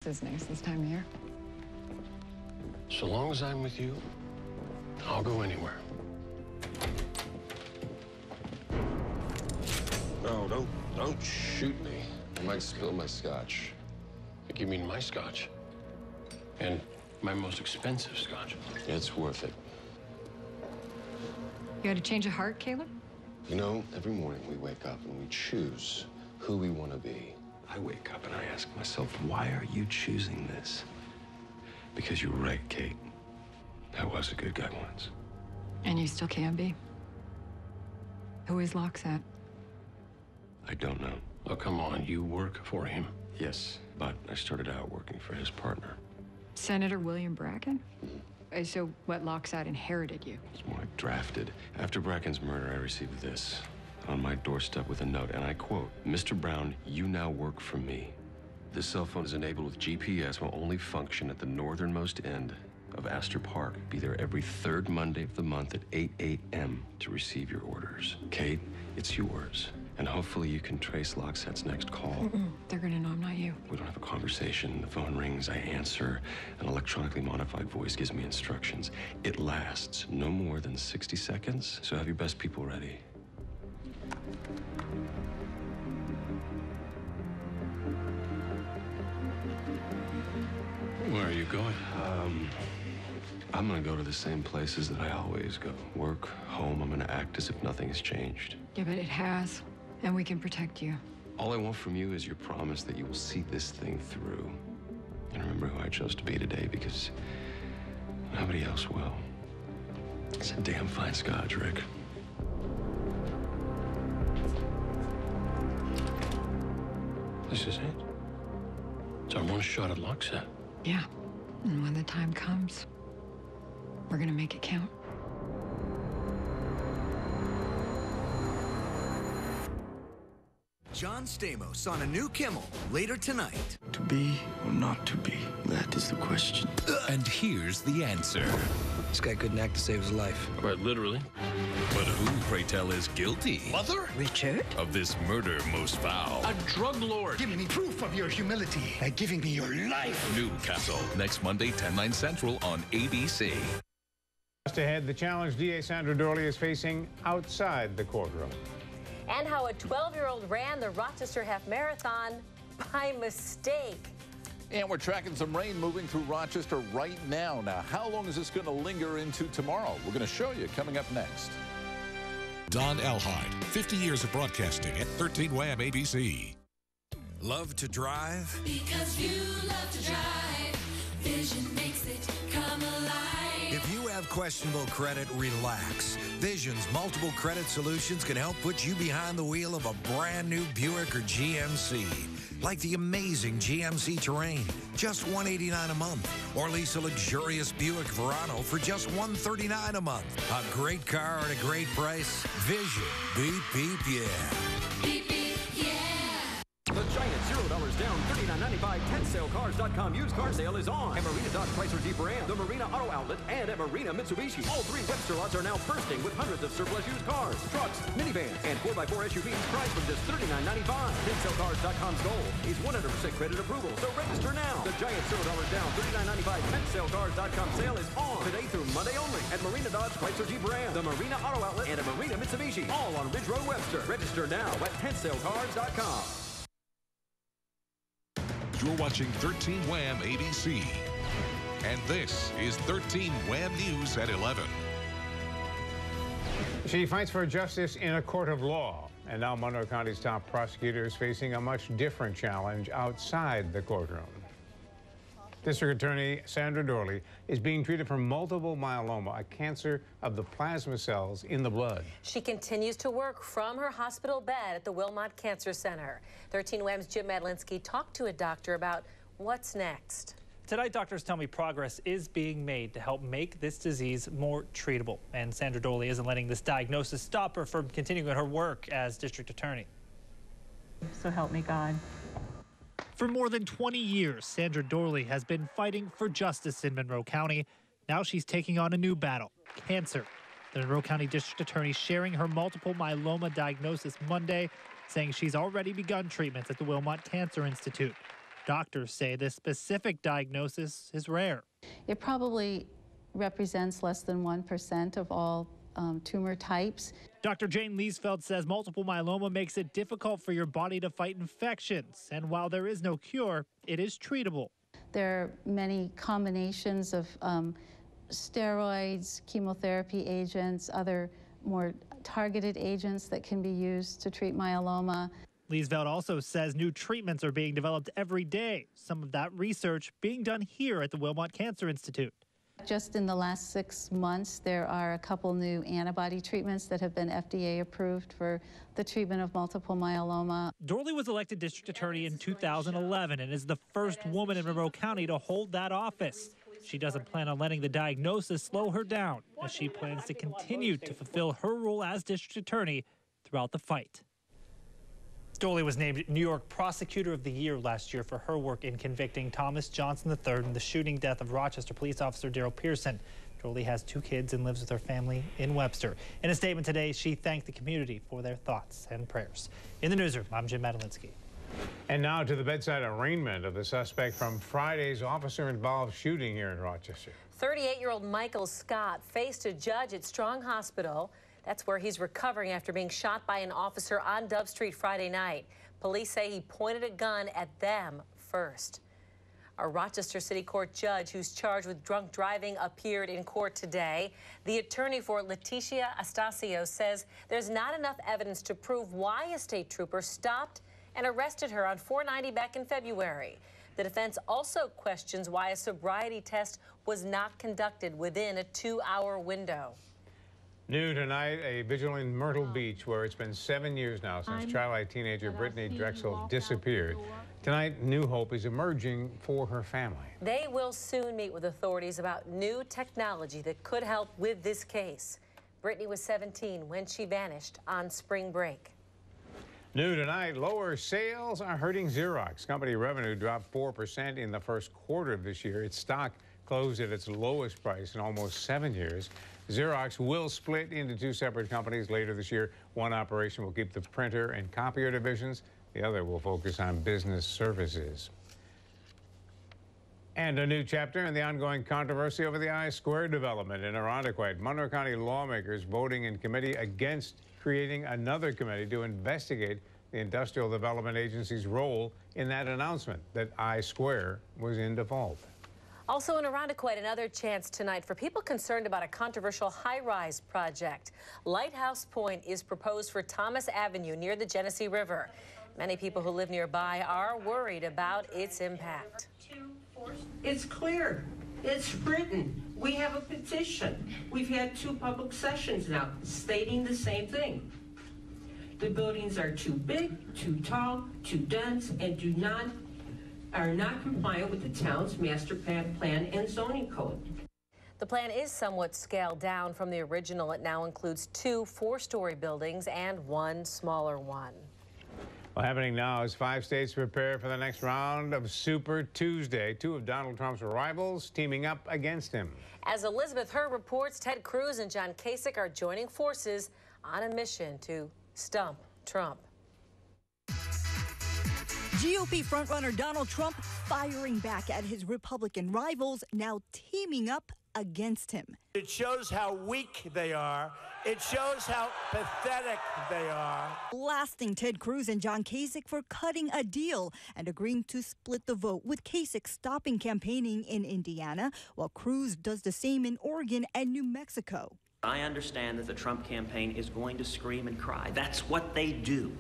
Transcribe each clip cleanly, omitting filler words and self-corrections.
business this time of year. So long as I'm with you, I'll go anywhere. No, don't shoot me. I might spill my scotch. You mean my scotch? And my most expensive scotch. It's worth it. You had a change of heart, Caleb? You know, every morning we wake up and we choose who we want to be. I wake up and I ask myself, why are you choosing this? Because you're right, Kate. I was a good guy once. And you still can be. Who is Loxat? I don't know. Oh, come on, you work for him. Yes, but I started out working for his partner. Senator William Bracken? So what Loxat inherited you? It's more like drafted. After Bracken's murder, I received this on my doorstep with a note, and I quote, "Mr. Brown, you now work for me. This cell phone is enabled with GPS, will only function at the northernmost end of Astor Park. Be there every third Monday of the month at 8 a.m. to receive your orders. Kate, it's yours. And hopefully you can trace Loxat's next call." They're gonna know I'm not you. We don't have a conversation. The phone rings, I answer. An electronically modified voice gives me instructions. It lasts no more than 60 seconds, so have your best people ready. Where are you going? I'm gonna go to the same places that I always go. Work, home, I'm gonna act as if nothing has changed. Yeah, but it has. And we can protect you. All I want from you is your promise that you will see this thing through. And remember who I chose to be today, because nobody else will. It's a damn fine scotch, Rick. This is it. It's our one shot at Loxat. Yeah. And when the time comes, we're gonna make it count. John Stamos on a new Kimmel later tonight. To be or not to be? That is the question. And here's the answer. This guy couldn't act to save his life. Quite literally. But who, pray tell, is guilty Mother? Richard? of this murder most foul? A drug lord. Give me proof of your humility by giving me your life. Newcastle, next Monday, 10/9 Central on ABC. Just ahead, the challenge DA Sandra Dorley is facing outside the courtroom. And how a 12-year-old ran the Rochester Half Marathon by mistake. And we're tracking some rain moving through Rochester right now. Now, how long is this going to linger into tomorrow? We're going to show you coming up next. Don Elhide, 50 years of broadcasting at 13 Wham ABC. Love to drive? Because you love to drive. Vision makes it come alive. If you have questionable credit, relax. Vision's multiple credit solutions can help put you behind the wheel of a brand new Buick or GMC. Like the amazing GMC Terrain, just $189 a month. Or lease a luxurious Buick Verano for just $139 a month. A great car at a great price. Vision. Beep, beep, yeah. Beep, beep, yeah. The giant $0 down, $39.95 10sailcars.com used car sale is on. At Marina Dodge Chrysler Jeep Ram, the Marina Auto Outlet, and at Marina Mitsubishi. All three Webster lots are now bursting with hundreds of surplus used cars, trucks, minivans, and 4x4 SUVs priced from just $39.95. 10sailcars.com's goal is 100% credit approval, so register now. The giant $0 down, $39.95 10sailcars.com sale is on today through Monday only at Marina Dodge Chrysler Jeep Ram, the Marina Auto Outlet, and at Marina Mitsubishi. All on Ridge Road Webster. Register now at 10sailcars.com. You're watching 13 Wham ABC. And this is 13 Wham News at 11. She fights for justice in a court of law. And now Monroe County's top prosecutor is facing a much different challenge outside the courtroom. District Attorney Sandra Dorley is being treated for multiple myeloma, a cancer of the plasma cells in the blood. She continues to work from her hospital bed at the Wilmot Cancer Center. 13 Wham's Jim Madlinsky talked to a doctor about what's next. Tonight, doctors tell me progress is being made to help make this disease more treatable. And Sandra Dorley isn't letting this diagnosis stop her from continuing her work as district attorney. So help me God. For more than 20 years, Sandra Dorley has been fighting for justice in Monroe County. Now she's taking on a new battle, cancer. The Monroe County District Attorney sharing her multiple myeloma diagnosis Monday, saying she's already begun treatments at the Wilmot Cancer Institute. Doctors say this specific diagnosis is rare. It probably represents less than 1% of all tumor types. Dr. Jane Liesfeld says multiple myeloma makes it difficult for your body to fight infections. And while there is no cure, it is treatable. There are many combinations of steroids, chemotherapy agents, other more targeted agents that can be used to treat myeloma. Liesfeld also says new treatments are being developed every day. Some of that research being done here at the Wilmot Cancer Institute. Just in the last 6 months, there are a couple new antibody treatments that have been FDA approved for the treatment of multiple myeloma. Dorley was elected district attorney in 2011 and is the first woman in Monroe County to hold that office. She doesn't plan on letting the diagnosis slow her down, as she plans to continue to fulfill her role as district attorney throughout the fight. Dorley was named New York Prosecutor of the Year last year for her work in convicting Thomas Johnson III in the shooting death of Rochester police officer Darrell Pearson. Dorley has 2 kids and lives with her family in Webster. In a statement today, she thanked the community for their thoughts and prayers. In the newsroom, I'm Jim Madelinsky. And now to the bedside arraignment of the suspect from Friday's officer-involved shooting here in Rochester. 38-year-old Michael Scott faced a judge at Strong Hospital. That's where he's recovering after being shot by an officer on Dove Street Friday night. Police say he pointed a gun at them first. A Rochester City Court judge who's charged with drunk driving appeared in court today. The attorney for Leticia Astacio says there's not enough evidence to prove why a state trooper stopped and arrested her on 490 back in February. The defense also questions why a sobriety test was not conducted within a 2-hour window. New tonight, a vigil in Myrtle Beach, where it's been 7 years now since childlike teenager Brittany Drexel disappeared. Tonight, new hope is emerging for her family. They will soon meet with authorities about new technology that could help with this case. Brittany was 17 when she vanished on spring break. New tonight, lower sales are hurting Xerox. Company revenue dropped 4% in the first quarter of this year. Its stock closed at its lowest price in almost 7 years. Xerox will split into 2 separate companies later this year. One operation will keep the printer and copier divisions. The other will focus on business services. And a new chapter in the ongoing controversy over the I-Square development in Irondequoit. Monroe County lawmakers voting in committee against creating another committee to investigate the Industrial Development Agency's role in that announcement that I-Square was in default. Also in Irondequoit, another chance tonight for people concerned about a controversial high-rise project. Lighthouse Point is proposed for Thomas Avenue near the Genesee River. Many people who live nearby are worried about its impact. It's clear. It's written. We have a petition. We've had 2 public sessions now stating the same thing. The buildings are too big, too tall, too dense, and are not compliant with the town's master plan and zoning code. The plan is somewhat scaled down from the original. It now includes 2 4-story buildings and 1 smaller one. Well, happening now as 5 states prepare for the next round of Super Tuesday. 2 of Donald Trump's rivals teaming up against him. As Elizabeth Hurd reports, Ted Cruz and John Kasich are joining forces on a mission to stump Trump. GOP frontrunner Donald Trump firing back at his Republican rivals, now teaming up against him. It shows how weak they are. It shows how pathetic they are. Blasting Ted Cruz and John Kasich for cutting a deal and agreeing to split the vote, with Kasich stopping campaigning in Indiana, while Cruz does the same in Oregon and New Mexico. I understand that the Trump campaign is going to scream and cry. That's what they do.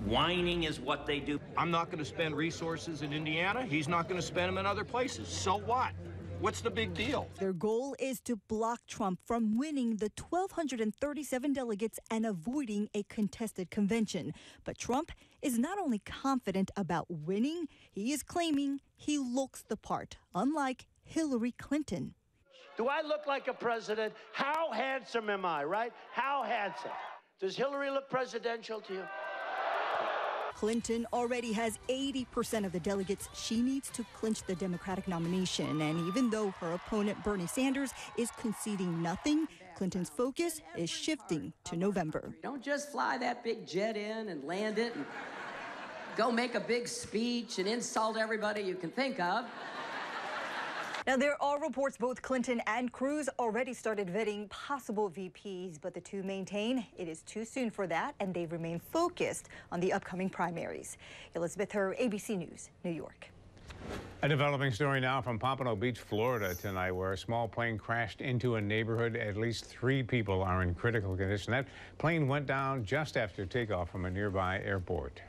Whining is what they do. I'm not going to spend resources in Indiana. He's not going to spend them in other places. So what? What's the big deal? Their goal is to block Trump from winning the 1,237 delegates and avoiding a contested convention. But Trump is not only confident about winning, he is claiming he looks the part, unlike Hillary Clinton. Do I look like a president? How handsome am I, right? How handsome? Does Hillary look presidential to you? Clinton already has 80% of the delegates she needs to clinch the Democratic nomination. And even though her opponent, Bernie Sanders, is conceding nothing, Clinton's focus is shifting to November. Don't just fly that big jet in and land it and go make a big speech and insult everybody you can think of. Now, there are reports both Clinton and Cruz already started vetting possible VPs, but the two maintain it is too soon for that, and they remain focused on the upcoming primaries. Elizabeth Herr, ABC News, New York. A developing story now from Pompano Beach, Florida tonight, where a small plane crashed into a neighborhood. At least 3 people are in critical condition. That plane went down just after takeoff from a nearby airport.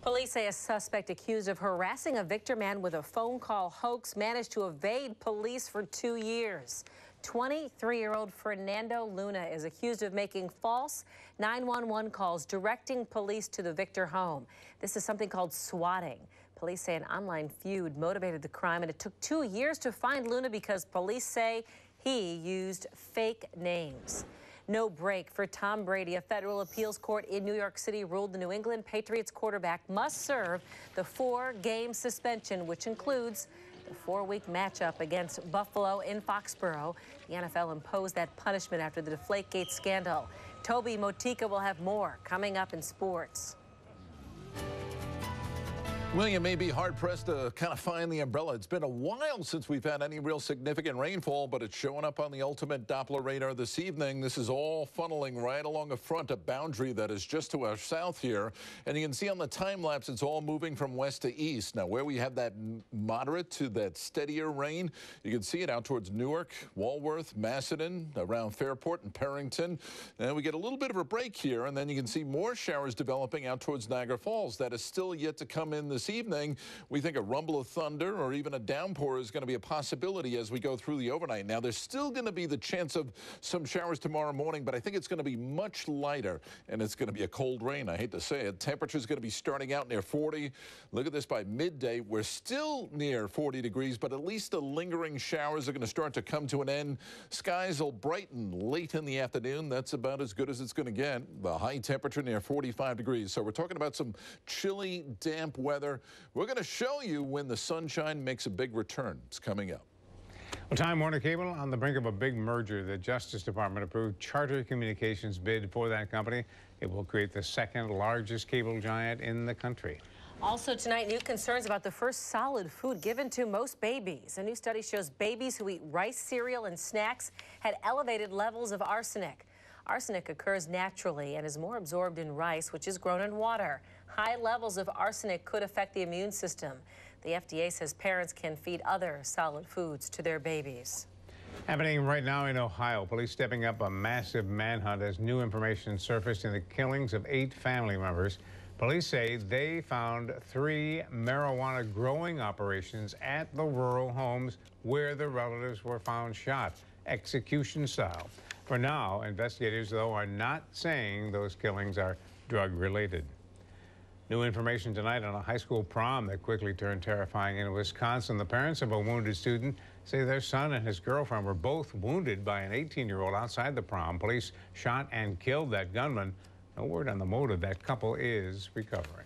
Police say a suspect accused of harassing a Victor man with a phone call hoax managed to evade police for 2 years. 23-year-old Fernando Luna is accused of making false 911 calls directing police to the Victor home. This is something called swatting. Police say an online feud motivated the crime, and it took 2 years to find Luna because police say he used fake names. No break for Tom Brady. A federal appeals court in New York City ruled the New England Patriots quarterback must serve the 4-game suspension, which includes the 4-week matchup against Buffalo in Foxborough. The NFL imposed that punishment after the Deflategate scandal. Toby Motika will have more coming up in sports. Well, you may be hard-pressed to kind of find the umbrella. It's been a while since we've had any real significant rainfall, but it's showing up on the ultimate Doppler radar this evening. This is all funneling right along the front, a boundary that is just to our south here. And you can see on the time-lapse, it's all moving from west to east. Now, where we have that moderate to that steadier rain, you can see it out towards Newark, Walworth, Macedon, around Fairport and Perrington. And we get a little bit of a break here, and then you can see more showers developing out towards Niagara Falls. That is still yet to come in this evening. We think a rumble of thunder or even a downpour is going to be a possibility as we go through the overnight. Now, there's still going to be the chance of some showers tomorrow morning, but I think it's going to be much lighter, and it's going to be a cold rain. I hate to say it. Temperature is going to be starting out near 40. Look at this by midday. We're still near 40 degrees, but at least the lingering showers are going to start to come to an end. Skies will brighten late in the afternoon. That's about as good as it's going to get. The high temperature near 45 degrees. So we're talking about some chilly, damp weather. We're going to show you when the sunshine makes a big return. It's coming up. Well, Time Warner Cable on the brink of a big merger. The Justice Department approved Charter Communications bid for that company. It will create the 2nd largest cable giant in the country. Also tonight, new concerns about the first solid food given to most babies. A new study shows babies who eat rice cereal and snacks had elevated levels of arsenic. Arsenic occurs naturally and is more absorbed in rice, which is grown in water. High levels of arsenic could affect the immune system. The FDA says parents can feed other solid foods to their babies. Happening right now in Ohio, police stepping up a massive manhunt as new information surfaced in the killings of 8 family members. Police say they found 3 marijuana growing operations at the rural homes where the relatives were found shot, execution style. For now, investigators, though, are not saying those killings are drug-related. New information tonight on a high school prom that quickly turned terrifying in Wisconsin. The parents of a wounded student say their son and his girlfriend were both wounded by an 18-year-old outside the prom. Police shot and killed that gunman. No word on the motive. That couple is recovering.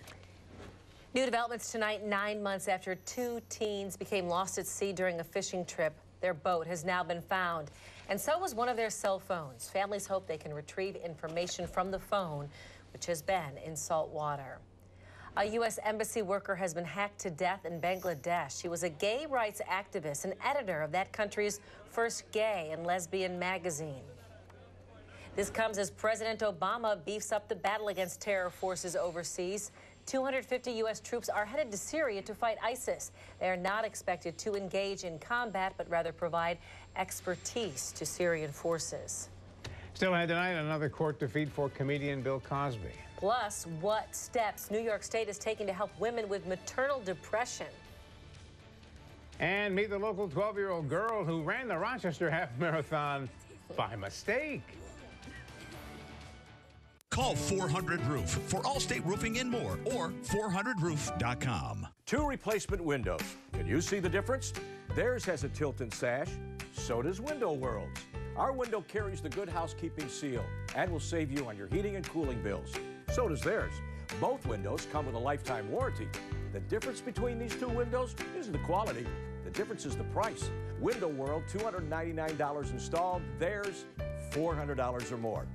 New developments tonight, 9 months after 2 teens became lost at sea during a fishing trip. Their boat has now been found, and so was one of their cell phones. Families hope they can retrieve information from the phone, which has been in salt water. A U.S. embassy worker has been hacked to death in Bangladesh. She was a gay rights activist and editor of that country's first gay and lesbian magazine. This comes as President Obama beefs up the battle against terror forces overseas. 250 U.S. troops are headed to Syria to fight ISIS. They are not expected to engage in combat, but rather provide expertise to Syrian forces. Still ahead tonight, another court defeat for comedian Bill Cosby. Plus, what steps New York State is taking to help women with maternal depression. And meet the local 12-year-old girl who ran the Rochester Half Marathon by mistake. Call 400-ROOF for Allstate Roofing and more, or 400roof.com. 2 replacement windows. Can you see the difference? Theirs has a tilt and sash. So does Window World's. Our window carries the Good Housekeeping seal and will save you on your heating and cooling bills. So does theirs. Both windows come with a lifetime warranty. The difference between these 2 windows isn't the quality. The difference is the price. Window World, $299 installed. Theirs, $400 or more.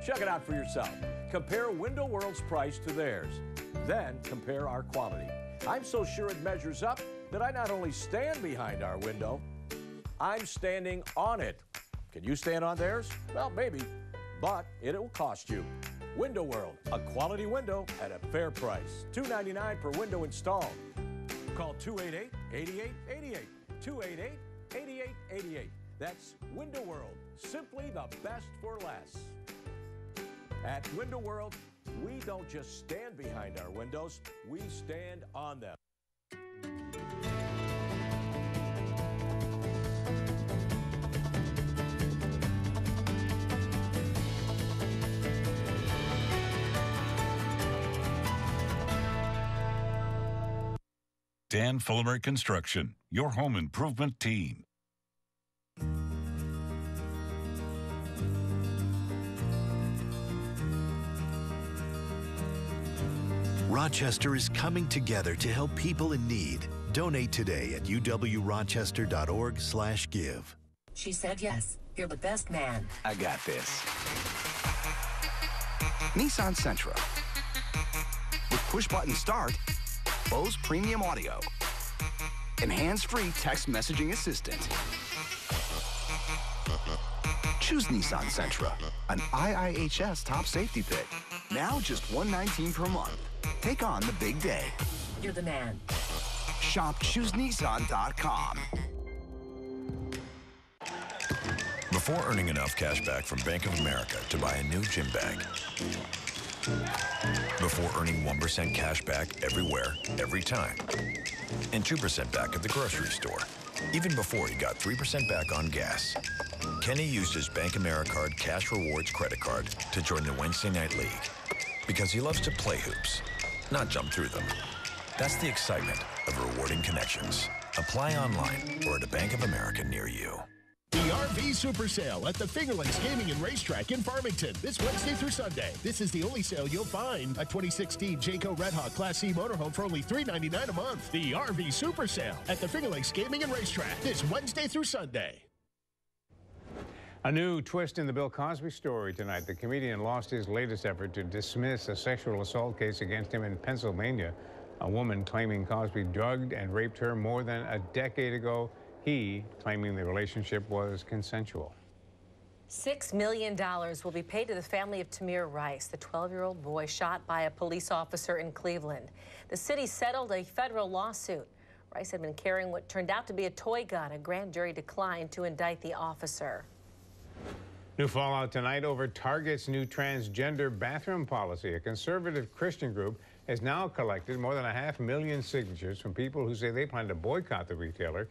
Check it out for yourself. Compare Window World's price to theirs. Then compare our quality. I'm so sure it measures up that I not only stand behind our window, I'm standing on it. Can you stand on theirs? Well, maybe, but it will cost you. Window World, a quality window at a fair price. $2.99 per window installed. Call 288-8888. 288-8888. That's Window World, simply the best for less. At Window World, we don't just stand behind our windows, we stand on them. Dan Fulmer Construction, your home improvement team. Rochester is coming together to help people in need. Donate today at uwrochester.org/give. She said yes. You're the best man. I got this. Nissan Sentra. With push-button start, Bose Premium Audio, and hands-free text messaging assistant. Choose Nissan Sentra, an IIHS top safety pick. Now just $119 per month. Take on the big day. You're the man. Shop ChooseNissan.com. Before earning enough cash back from Bank of America to buy a new gym bag. Before earning 1% cash back everywhere, every time. And 2% back at the grocery store. Even before he got 3% back on gas. Kenny used his Bank AmeriCard Cash Rewards credit card to join the Wednesday Night League. Because he loves to play hoops, not jump through them. That's the excitement of rewarding connections. Apply online or at a Bank of America near you. The RV Super Sale at the Finger Lakes Gaming and Racetrack in Farmington this Wednesday through Sunday. This is the only sale you'll find. A 2016 Jayco Redhawk Class C motorhome for only $399 a month. The RV Super Sale at the Finger Lakes Gaming and Racetrack this Wednesday through Sunday. A new twist in the Bill Cosby story tonight. The comedian lost his latest effort to dismiss a sexual assault case against him in Pennsylvania. A woman claiming Cosby drugged and raped her more than a decade ago. He claiming the relationship was consensual. $6 million will be paid to the family of Tamir Rice, the 12-year-old boy shot by a police officer in Cleveland. The city settled a federal lawsuit. Rice had been carrying what turned out to be a toy gun. A grand jury declined to indict the officer. New fallout tonight over Target's new transgender bathroom policy. A conservative Christian group has now collected more than 500,000 signatures from people who say they plan to boycott the retailer.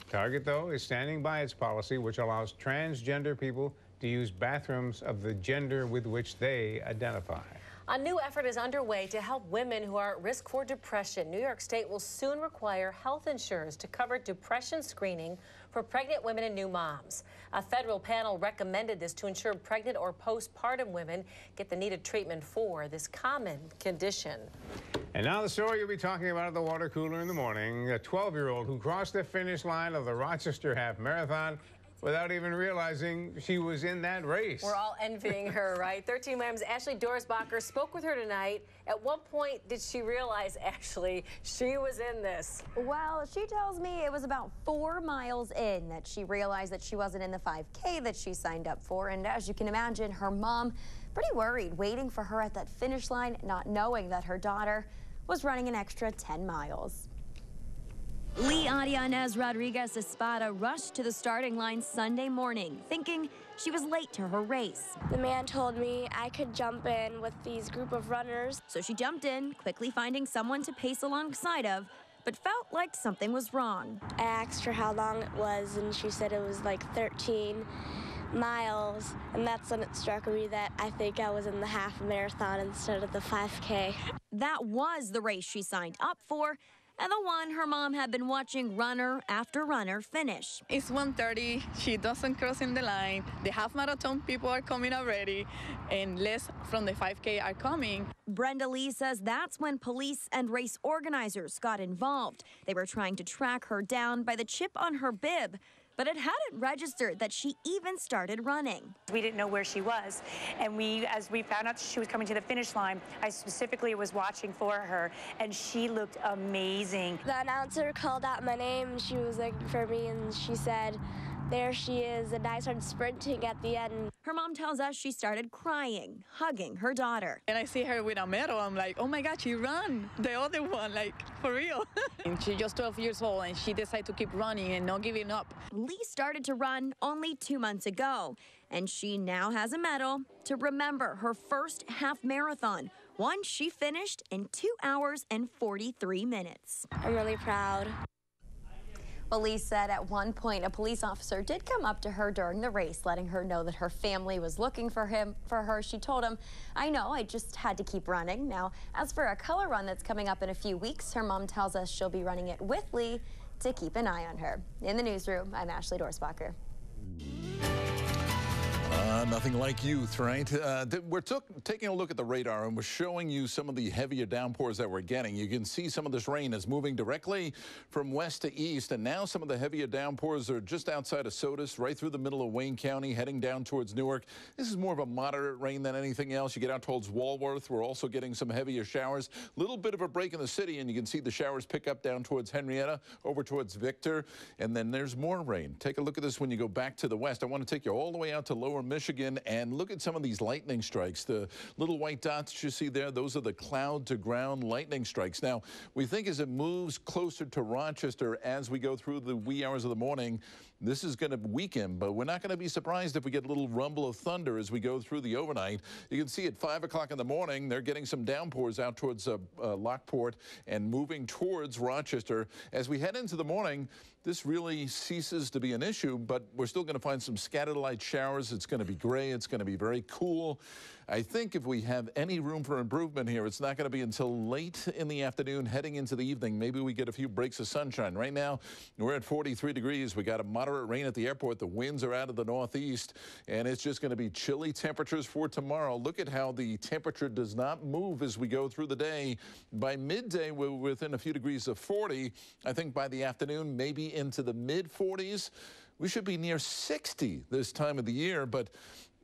Target, though, is standing by its policy, which allows transgender people to use bathrooms of the gender with which they identify. A new effort is underway to help women who are at risk for depression. New York State will soon require health insurers to cover depression screening for pregnant women and new moms. A federal panel recommended this to ensure pregnant or postpartum women get the needed treatment for this common condition. And now the story you'll be talking about at the water cooler in the morning. A 12-year-old who crossed the finish line of the Rochester Half Marathon without even realizing she was in that race. We're all envying her, right? 13 Wham's Ashley Dorsbacher spoke with her tonight. At what point did she realize, actually, she was in this? Well, she tells me it was about 4 miles in that she realized that she wasn't in the 5K that she signed up for. And as you can imagine, her mom pretty worried, waiting for her at that finish line, not knowing that her daughter was running an extra 10 miles. Lee Arianez Rodriguez Espada rushed to the starting line Sunday morning, thinking she was late to her race. The man told me I could jump in with these group of runners. So she jumped in, quickly finding someone to pace alongside of, but felt like something was wrong. I asked her how long it was, and she said it was like 13 miles, and that's when it struck me that I think I was in the half marathon instead of the 5K. That was the race she signed up for, and the one her mom had been watching runner after runner finish. It's 1:30, she doesn't cross in the line, the half marathon people are coming already, and less from the 5K are coming. Brenda Lee says that's when police and race organizers got involved. They were trying to track her down by the chip on her bib, but it hadn't registered that she even started running. We didn't know where she was, and as we found out she was coming to the finish line, I specifically was watching for her, and she looked amazing. The announcer called out my name. She was looking for me, and she said, "There she is," and I started sprinting at the end. Her mom tells us she started crying, hugging her daughter. And I see her with a medal. I'm like, oh my God, she ran. The other one, like, for real. And she's just 12 years old, and she decided to keep running and not giving up. Lee started to run only 2 months ago, and she now has a medal to remember her first half marathon, one she finished in 2 hours and 43 minutes. I'm really proud. Well, Lee said at one point a police officer did come up to her during the race, letting her know that her family was looking for her. She told him, "I know, I just had to keep running." Now, as for a color run that's coming up in a few weeks, her mom tells us she'll be running it with Lee to keep an eye on her. In the newsroom, I'm Ashley Dorsbacher. Nothing like youth, right? We're taking a look at the radar, and we're showing you some of the heavier downpours that we're getting. You can see some of this rain is moving directly from west to east, and now some of the heavier downpours are just outside of Sodus, right through the middle of Wayne County, heading down towards Newark. This is more of a moderate rain than anything else. You get out towards Walworth, we're also getting some heavier showers. Little bit of a break in the city, and you can see the showers pick up down towards Henrietta, over towards Victor, and then there's more rain. Take a look at this when you go back to the west. I want to take you all the way out to lower Michigan and look at some of these lightning strikes. The little white dots you see there, those are the cloud to ground lightning strikes. Now, we think as it moves closer to Rochester as we go through the wee hours of the morning, this is going to weaken, but we're not going to be surprised if we get a little rumble of thunder as we go through the overnight. You can see at 5 o'clock in the morning, they're getting some downpours out towards Lockport and moving towards Rochester. As we head into the morning, this really ceases to be an issue, but we're still going to find some scattered light showers. It's going to be gray. It's going to be very cool. I think if we have any room for improvement here, it's not going to be until late in the afternoon, heading into the evening. Maybe we get a few breaks of sunshine. Right now, we're at 43 degrees. We got a moderate rain at the airport. The winds are out of the northeast, and it's just going to be chilly temperatures for tomorrow. Look at how the temperature does not move as we go through the day. By midday, we're within a few degrees of 40. I think by the afternoon, maybe into the mid-40s. We should be near 60 this time of the year, but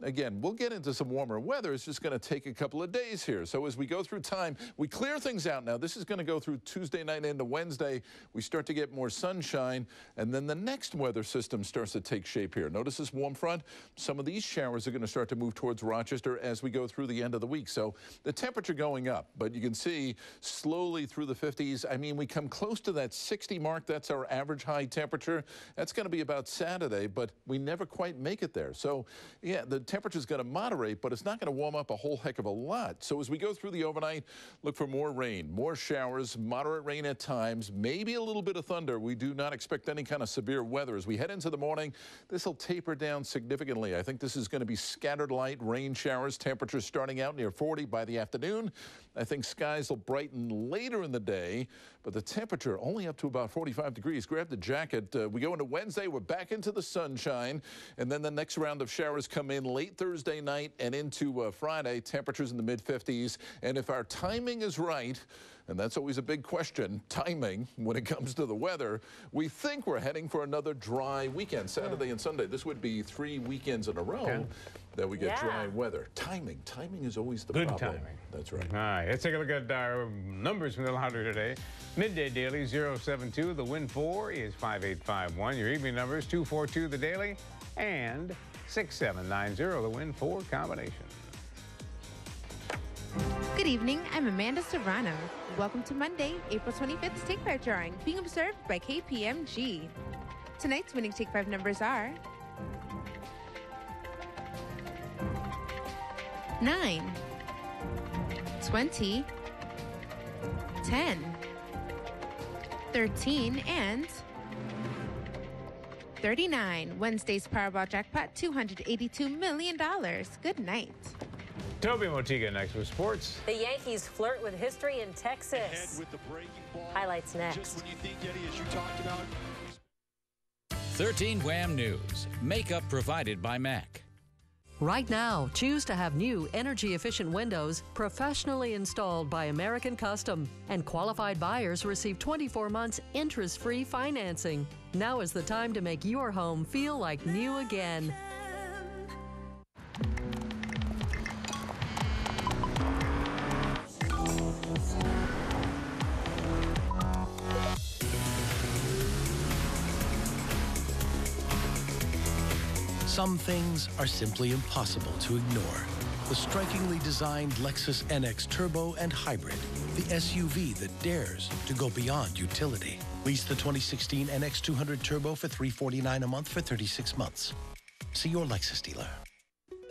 again, we'll get into some warmer weather. It's just going to take a couple of days here. So as we go through time, we clear things out now. This is going to go through Tuesday night into Wednesday. We start to get more sunshine, and then the next weather system starts to take shape here. Notice this warm front. Some of these showers are going to start to move towards Rochester as we go through the end of the week. So the temperature going up, but you can see slowly through the 50s. I mean, we come close to that 60 mark. That's our average high temperature. That's going to be about Saturday, but we never quite make it there. So, yeah, the temperature is going to moderate, but it's not going to warm up a whole heck of a lot. So as we go through the overnight, look for more rain, more showers, moderate rain at times, maybe a little bit of thunder. We do not expect any kind of severe weather. As we head into the morning, this will taper down significantly. I think this is going to be scattered light rain showers, temperatures starting out near 40 by the afternoon. I think skies will brighten later in the day, but the temperature only up to about 45 degrees. Grab the jacket. We go into Wednesday. We're back into the sunshine, and then the next round of showers come in late Thursday night and into Friday. Temperatures in the mid-50s, and if our timing is right, and that's always a big question, timing, when it comes to the weather, we think we're heading for another dry weekend, Saturday and Sunday. This would be 3 weekends in a row that we get dry weather. Timing is always the problem. Good timing. That's right. All right, let's take a look at our numbers from the louder today. Midday daily 072. The wind 4 is 5851. Your evening numbers 242 the daily and 6790 the wind 4 combination. Good evening, I'm Amanda Serrano. Welcome to Monday, April 25th Take 5 drawing, being observed by KPMG. Tonight's winning Take 5 numbers are 9, 20, 10, 13, and 39. Wednesday's Powerball jackpot, $282 million. Good night. Toby Motiga next with sports. The Yankees flirt with history in Texas. With the breaking ball. Highlights next. Just when you think, Eddie, as you talked about. 13 Wham News. Makeup provided by MAC. Right now, choose to have new energy-efficient windows professionally installed by American Custom, and qualified buyers receive 24 months interest-free financing. Now is the time to make your home feel like new again. Some things are simply impossible to ignore. The strikingly designed Lexus NX Turbo and Hybrid, the SUV that dares to go beyond utility. Lease the 2016 NX 200 Turbo for $349 a month for 36 months. See your Lexus dealer.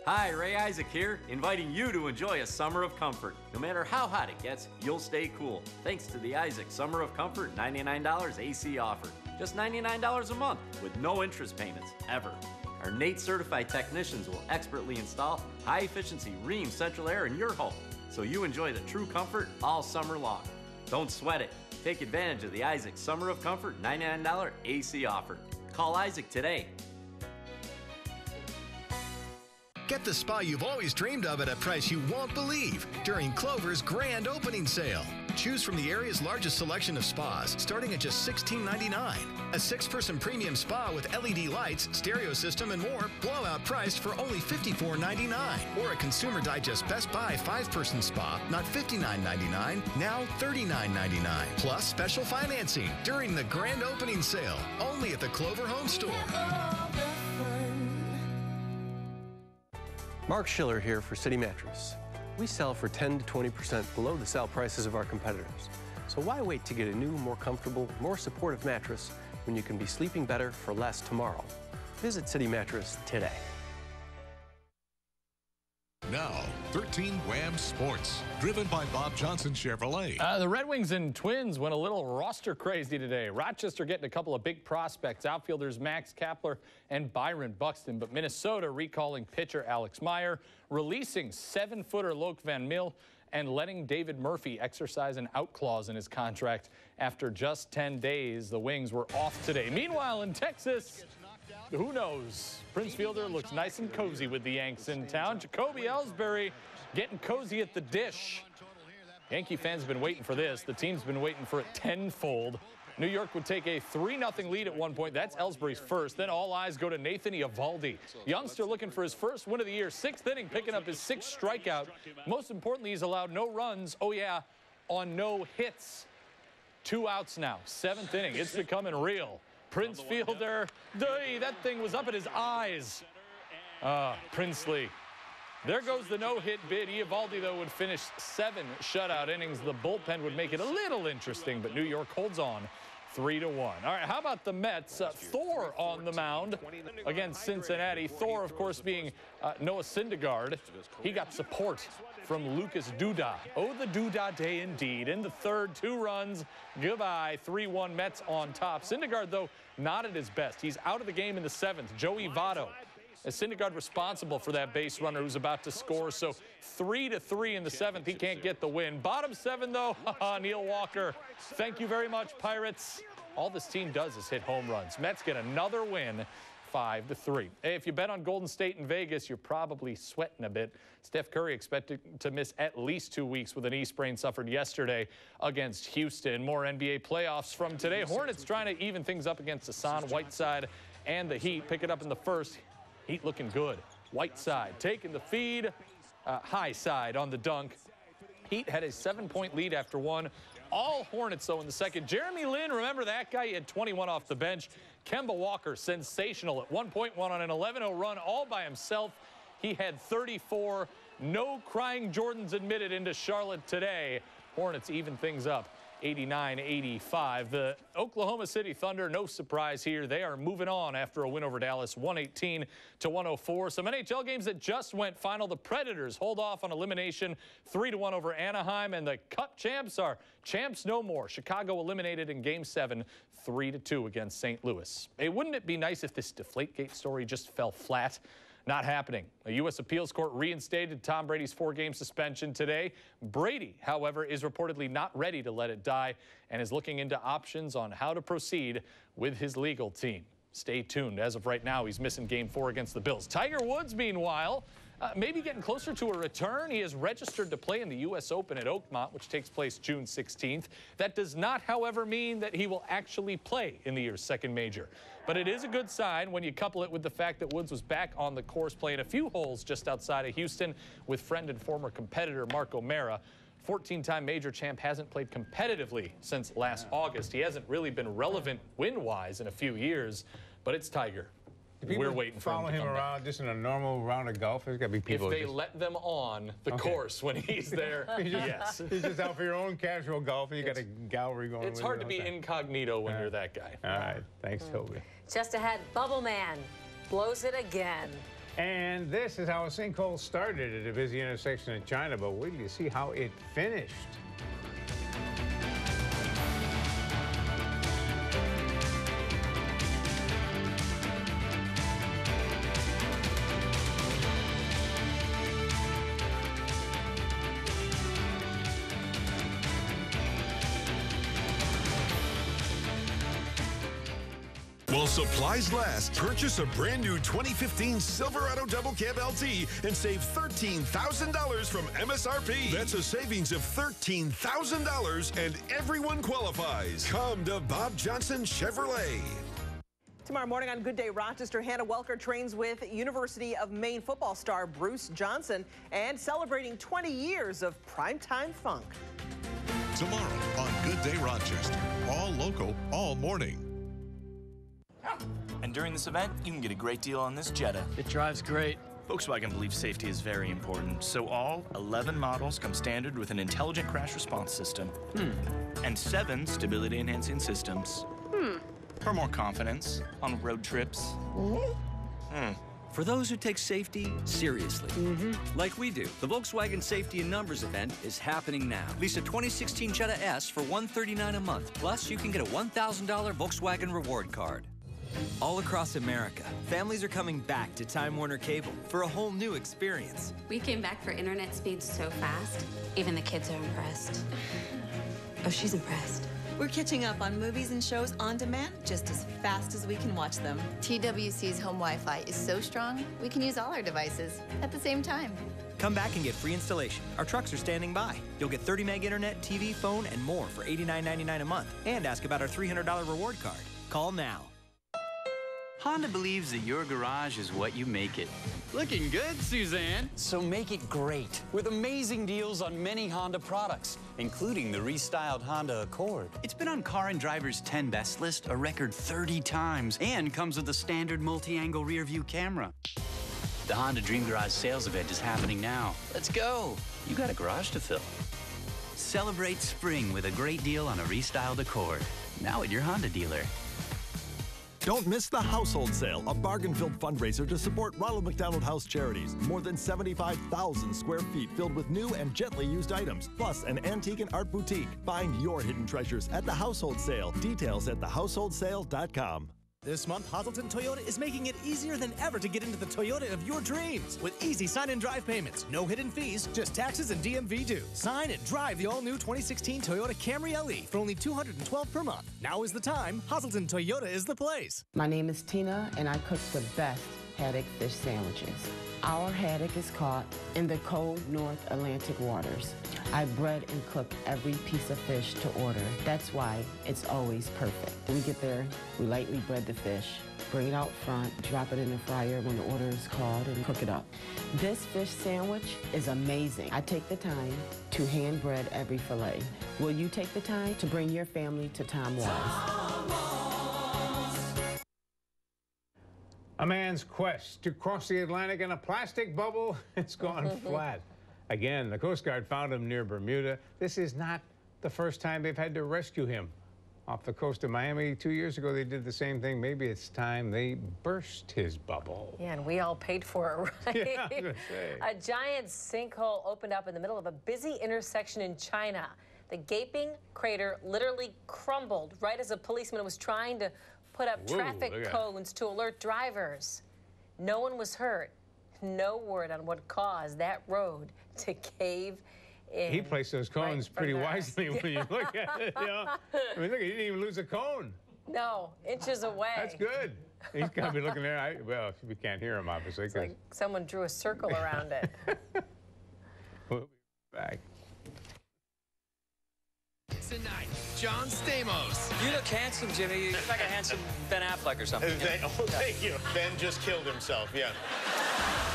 Hi, Ray Isaac here, inviting you to enjoy a summer of comfort. No matter how hot it gets, you'll stay cool, thanks to the Isaac Summer of Comfort $99 AC offer. Just $99 a month with no interest payments, ever. Our NATE certified technicians will expertly install high-efficiency Rheem central air in your home, so you enjoy the true comfort all summer long. Don't sweat it. Take advantage of the Isaac Summer of Comfort $99 AC offer. Call Isaac today. Get the spa you've always dreamed of at a price you won't believe during Clover's grand opening sale. Choose from the area's largest selection of spas, starting at just $16.99. A 6-person premium spa with LED lights, stereo system, and more, blowout priced for only $54.99. Or a Consumer Digest Best Buy 5-person spa, not $59.99, now $39.99. Plus special financing during the grand opening sale, only at the Clover Home Store. Mark Schiller here for City Mattress. We sell for 10 to 20% below the sale prices of our competitors. So why wait to get a new, more comfortable, more supportive mattress when you can be sleeping better for less tomorrow? Visit City Mattress today. Now, 13 Wham Sports, driven by Bob Johnson Chevrolet. The Red Wings and Twins went a little roster crazy today. Rochester getting a couple of big prospects, outfielders Max Kapler and Byron Buxton. But Minnesota recalling pitcher Alex Meyer, releasing 7-footer Loke Van Mil, and letting David Murphy exercise an out clause in his contract after just 10 days. The Wings were off today. Meanwhile, in Texas, who knows? Prince Fielder looks nice and cozy with the Yanks in town. Jacoby Ellsbury getting cozy at the dish. Yankee fans have been waiting for this. The team's been waiting for it tenfold. New York would take a 3-0 lead at one point. That's Ellsbury's first. Then all eyes go to Nathan Eovaldi. Youngster looking for his first win of the year. 6th inning, picking up his 6th strikeout. Most importantly, he's allowed no runs. Oh, yeah, on no hits. 2 outs now. 7th inning. It's becoming real. Prince Fielder, that thing was up at his eyes. Princely. There goes the no-hit bid. Eovaldi, though, would finish 7 shutout innings. The bullpen would make it a little interesting, but New York holds on 3-1. All right, how about the Mets? Thor on the mound against Cincinnati. Thor, of course, being Noah Syndergaard. He got support from Lucas Duda. Oh, the Duda day indeed. In the third, 2 runs. Goodbye. 3-1 Mets on top. Syndergaard, though, not at his best. He's out of the game in the 7th. Joey Votto. As Syndergaard responsible for that base runner who's about to score. So 3-3 in the 7th. He can't get the win. Bottom 7, though, Neil Walker. Thank you very much, Pirates. All this team does is hit home runs. Mets get another win, 5-3. Hey, if you bet on Golden State in Vegas, you're probably sweating a bit. Steph Curry expected to miss at least 2 weeks with an knee sprain suffered yesterday against Houston. More NBA playoffs from today. Hornets trying to even things up against Hassan Whiteside and the Heat. Pick it up in the first. Heat looking good. Whiteside taking the feed. High side on the dunk. Heat had a 7-point lead after 1. All Hornets, though, in the second. Jeremy Lin, remember that guy? He had 21 off the bench. Kemba Walker, sensational at one point, went on an 11-0 run all by himself. He had 34. No crying Jordans admitted into Charlotte today. Hornets even things up. 89-85. The Oklahoma City Thunder, no surprise here. They are moving on after a win over Dallas, 118-104. Some NHL games that just went final. The Predators hold off on elimination, 3-1 over Anaheim, and the Cup champs are champs no more. Chicago eliminated in Game 7, 3-2 against St. Louis. Hey, wouldn't it be nice if this Deflategate story just fell flat? Not happening. A U.S. appeals court reinstated Tom Brady's 4-game suspension today. Brady, however, is reportedly not ready to let it die and is looking into options on how to proceed with his legal team. Stay tuned. As of right now, he's missing Game 4 against the Bills. Tiger Woods, meanwhile, maybe getting closer to a return. He is registered to play in the U.S. Open at Oakmont, which takes place June 16th. That does not, however, mean that he will actually play in the year's second major. But it is a good sign when you couple it with the fact that Woods was back on the course playing a few holes just outside of Houston with friend and former competitor Mark O'Mara. 14-time major champ hasn't played competitively since last August. He hasn't really been relevant win-wise in a few years, but it's Tiger. We're waiting for him to follow him around just in a normal round of golf. There's got to be people. If they let them on the course when he's there, yes. He's just out for your own casual golf. You got a gallery going. It's hard to be incognito when you're that guy. All right. Thanks, Toby. Just ahead, Bubble Man blows it again. And this is how a sinkhole started at a busy intersection in China, but wait till you see how it finished. While supplies last, purchase a brand new 2015 Silverado Double Cab LT and save $13,000 from MSRP. That's a savings of $13,000 and everyone qualifies. Come to Bob Johnson Chevrolet. Tomorrow morning on Good Day Rochester, Hannah Welker trains with University of Maine football star Bruce Johnson and celebrating 20 years of primetime funk. Tomorrow on Good Day Rochester. All local, all morning. And during this event, you can get a great deal on this Jetta. It drives great. Volkswagen believes safety is very important, so all 11 models come standard with an intelligent crash response system. And 7 stability-enhancing systems. For more confidence on road trips. For those who take safety seriously, like we do, the Volkswagen Safety in Numbers event is happening now. Lease a 2016 Jetta S for $139 a month. Plus, you can get a $1,000 Volkswagen reward card. All across America, families are coming back to Time Warner Cable for a whole new experience. We came back for internet speeds so fast, even the kids are impressed. Oh, she's impressed. We're catching up on movies and shows on demand just as fast as we can watch them. TWC's home Wi-Fi is so strong, we can use all our devices at the same time. Come back and get free installation. Our trucks are standing by. You'll get 30 meg internet, TV, phone, and more for $89.99 a month. And ask about our $300 reward card. Call now. Honda believes that your garage is what you make it. Looking good, Suzanne. So make it great with amazing deals on many Honda products, including the restyled Honda Accord. It's been on Car and Driver's 10 best list a record 30 times and comes with a standard multi-angle rear view camera. The Honda Dream Garage sales event is happening now. Let's go. You got a garage to fill. Celebrate spring with a great deal on a restyled Accord. Now at your Honda dealer. Don't miss the Household Sale, a bargain-filled fundraiser to support Ronald McDonald House Charities. More than 75,000 square feet filled with new and gently used items, plus an antique and art boutique. Find your hidden treasures at the Household Sale. Details at thehouseholdsale.com. This month, Hazelton Toyota is making it easier than ever to get into the Toyota of your dreams. With easy sign and drive payments, no hidden fees, just taxes and DMV due. Sign and drive the all-new 2016 Toyota Camry LE for only $212 per month. Now is the time. Hazelton Toyota is the place. My name is Tina, and I cook the best haddock fish sandwiches. Our haddock is caught in the cold North Atlantic waters. I bread and cook every piece of fish to order. That's why it's always perfect. When we get there, we lightly bread the fish, bring it out front, drop it in the fryer when the order is called, and cook it up. This fish sandwich is amazing. I take the time to hand bread every fillet. Will you take the time to bring your family to Tom Wise? A man's quest to cross the Atlantic in a plastic bubble has gone flat. Again, the Coast Guard found him near Bermuda. This is not the first time they've had to rescue him. Off the coast of Miami 2 years ago, they did the same thing. Maybe it's time they burst his bubble. Yeah, and we all paid for it, right? Yeah, I was gonna say. A giant sinkhole opened up in the middle of a busy intersection in China. The gaping crater literally crumbled right as a policeman was trying to put up traffic cones to alert drivers. No one was hurt. No word on what caused that road to cave in. He placed those cones pretty wisely when you look at it. You know? I mean, look, he didn't even lose a cone. No, inches away. That's good. He's got to be looking there. Well, we can't hear him, obviously. It's like someone drew a circle around it. We'll be back. Tonight, John Stamos. You look handsome, Jimmy. You look like a handsome Ben Affleck or something. Oh, thank you. Ben just killed himself, yeah.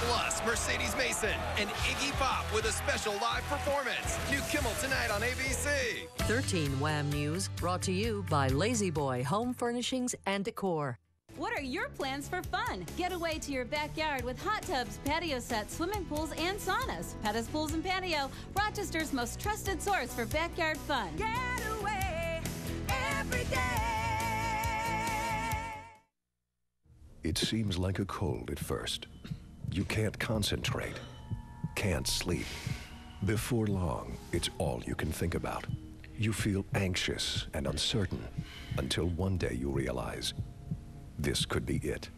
Plus, Mercedes Mason and Iggy Pop with a special live performance. New Kimmel tonight on ABC. 13 Wham News, brought to you by Lazy Boy Home Furnishings and Decor. What are your plans for fun? Get away to your backyard with hot tubs, patio sets, swimming pools, and saunas. Pettis Pools and Patio, Rochester's most trusted source for backyard fun. Get away every day. It seems like a cold at first. You can't concentrate, can't sleep. Before long, it's all you can think about. You feel anxious and uncertain until one day you realize this could be it.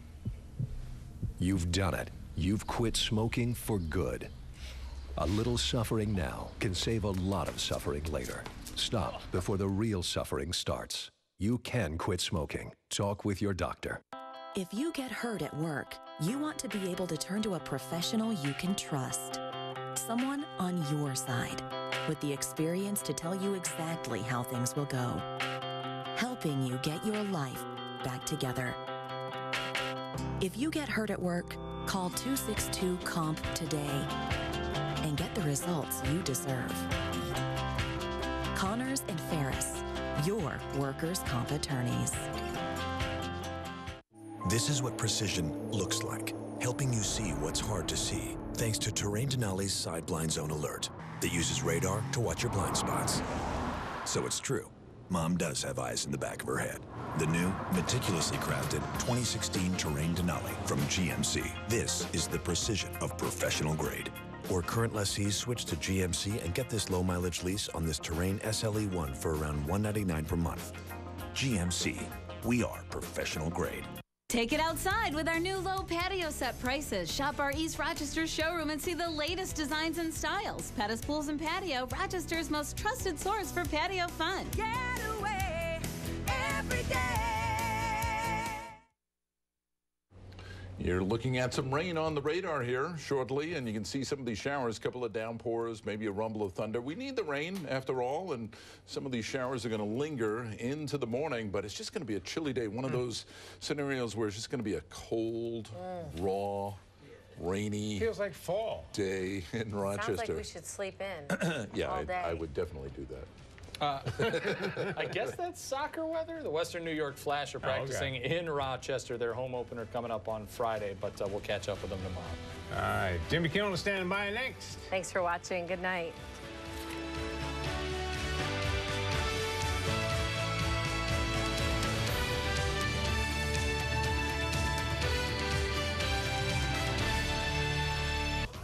You've done it. You've quit smoking for good. A little suffering now can save a lot of suffering later. Stop before the real suffering starts. You can quit smoking. Talk with your doctor. If you get hurt at work, you want to be able to turn to a professional you can trust. Someone on your side, with the experience to tell you exactly how things will go. Helping you get your life back together. If you get hurt at work, call 262-COMP today and get the results you deserve. Connors and Ferris, your workers' comp attorneys. This is what precision looks like, helping you see what's hard to see, thanks to Terrain Denali's Side Blind Zone Alert that uses radar to watch your blind spots. So it's true, Mom does have eyes in the back of her head. The new, meticulously crafted 2016 Terrain Denali from GMC. This is the precision of professional grade. Or current lessees switch to GMC and get this low-mileage lease on this Terrain SLE1 for around $199 per month. GMC, we are professional grade. Take it outside with our new low patio set prices. Shop our East Rochester showroom and see the latest designs and styles. Pettis Pools and Patio, Rochester's most trusted source for patio fun. Get away every day. You're looking at some rain on the radar here shortly, and you can see some of these showers, a couple of downpours, maybe a rumble of thunder. We need the rain after all, and some of these showers are going to linger into the morning, but it's just going to be a chilly day. One of those scenarios where it's just going to be a cold, raw, rainy Feels like fall day in Rochester. Sounds like we should sleep in yeah, all day. I would definitely do that. I guess that's soccer weather. The Western New York Flash are practicing in Rochester. Their home opener coming up on Friday, but we'll catch up with them tomorrow. All right, Jimmy Kimmel is standing by next. Thanks for watching. Good night.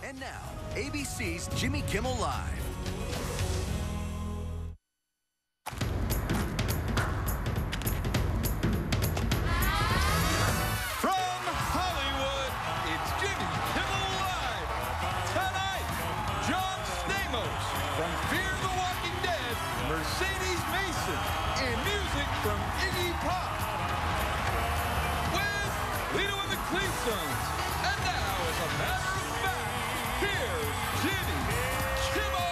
And now, ABC's Jimmy Kimmel Live. From Hollywood, it's Jimmy Kimmel Live. Tonight, John Stamos from Fear the Walking Dead, Mercedes Mason, and music from Iggy Pop. With Lito and the Clevestones. And now, as a matter of fact, here's Jimmy Kimmel.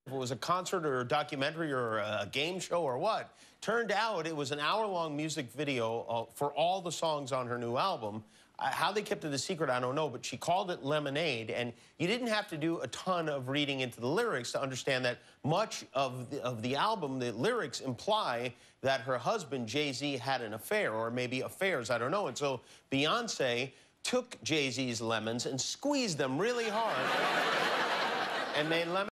If it was a concert or a documentary or a game show or what, turned out it was an hour-long music video for all the songs on her new album. How they kept it a secret, I don't know, but she called it Lemonade, and you didn't have to do a ton of reading into the lyrics to understand that much of the album, the lyrics imply that her husband, Jay-Z, had an affair, or maybe affairs, I don't know. And so Beyonce took Jay-Z's lemons and squeezed them really hard and made lemon